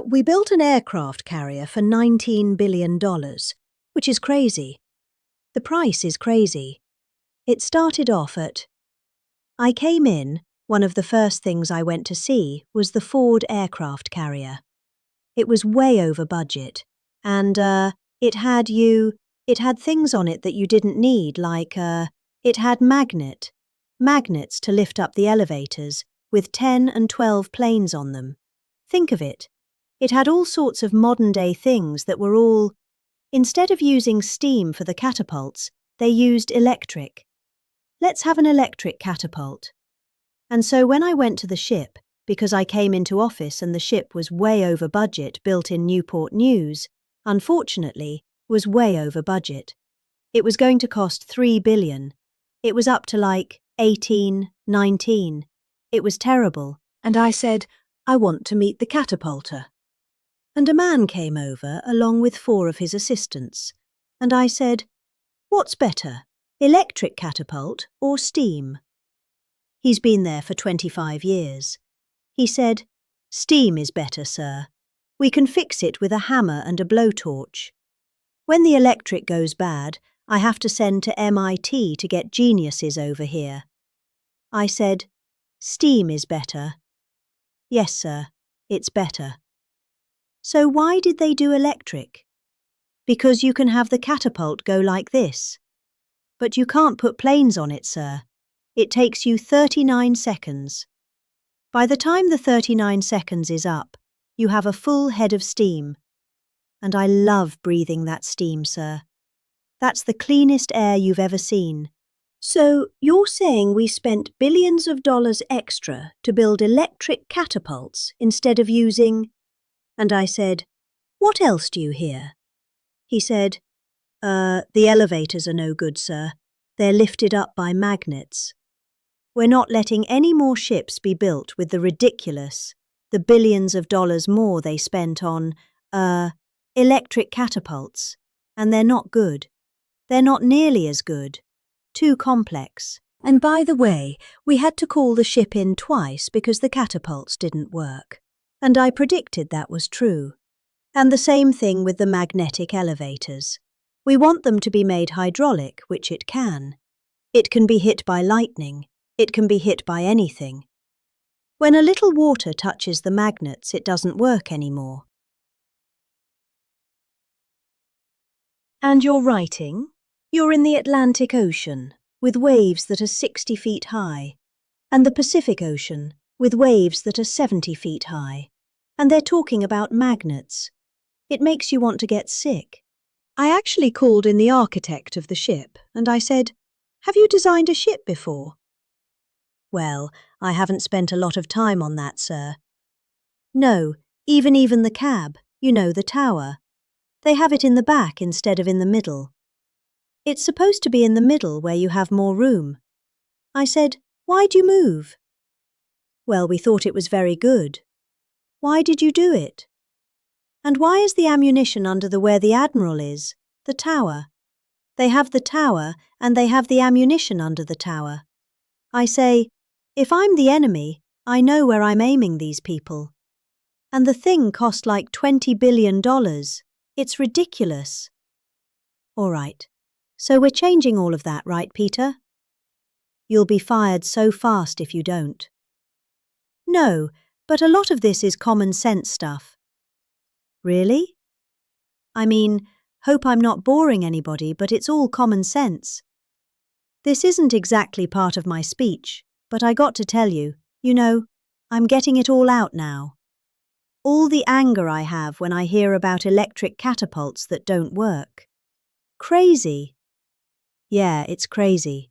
We built an aircraft carrier for $19 billion, which is crazy. The price is crazy. It started off at... I came in, one of the first things I went to see was the Ford aircraft carrier. It was way over budget, and it had things on it that you didn't need, like it had magnets to lift up the elevators with 10 and 12 planes on them. Think of it. It had all sorts of modern-day things that were all... Instead of using steam for the catapults, they used electric. Let's have an electric catapult. And so when I went to the ship, because I came into office and the ship was way over budget, built in Newport News, unfortunately, was way over budget. It was going to cost $3 billion. It was up to like 18, 19. It was terrible. And I said, I want to meet the catapulter. And a man came over along with 4 of his assistants. And I said, what's better, electric catapult or steam? He's been there for 25 years. He said, steam is better, sir. We can fix it with a hammer and a blowtorch. When the electric goes bad, I have to send to MIT to get geniuses over here. I said, steam is better. Yes, sir, it's better. So why did they do electric? Because you can have the catapult go like this. But you can't put planes on it, sir. It takes you 39 seconds. By the time the 39 seconds is up, you have a full head of steam. And I love breathing that steam, sir. That's the cleanest air you've ever seen. So you're saying we spent billions of dollars extra to build electric catapults instead of using... And I said, what else do you hear? He said, the elevators are no good, sir. They're lifted up by magnets. We're not letting any more ships be built with the billions of dollars more they spent on, electric catapults. And they're not good. They're not nearly as good. Too complex. And by the way, we had to call the ship in twice because the catapults didn't work. And I predicted that was true. And the same thing with the magnetic elevators. We want them to be made hydraulic, which it can. It can be hit by lightning. It can be hit by anything. When a little water touches the magnets, it doesn't work anymore. And you're writing? You're in the Atlantic Ocean, with waves that are 60 feet high, and the Pacific Ocean, with waves that are 70 feet high. And they're talking about magnets. It makes you want to get sick. I actually called in the architect of the ship, and I said, have you designed a ship before? Well, I haven't spent a lot of time on that, sir. No, even the cab, you know, the tower. They have it in the back instead of in the middle. It's supposed to be in the middle where you have more room. I said, why'd you move? Well, we thought it was very good. Why did you do it? And why is the ammunition under where the Admiral is, the tower? They have the tower and they have the ammunition under the tower. I say, if I'm the enemy, I know where I'm aiming these people. And the thing cost like $20 billion. It's ridiculous. All right, so we're changing all of that, right, Peter? You'll be fired so fast if you don't. No, but a lot of this is common sense stuff. Really? I mean, hope I'm not boring anybody, but it's all common sense. This isn't exactly part of my speech, but I got to tell you, I'm getting it all out now. All the anger I have when I hear about electric catapults that don't work. Crazy. Yeah, it's crazy.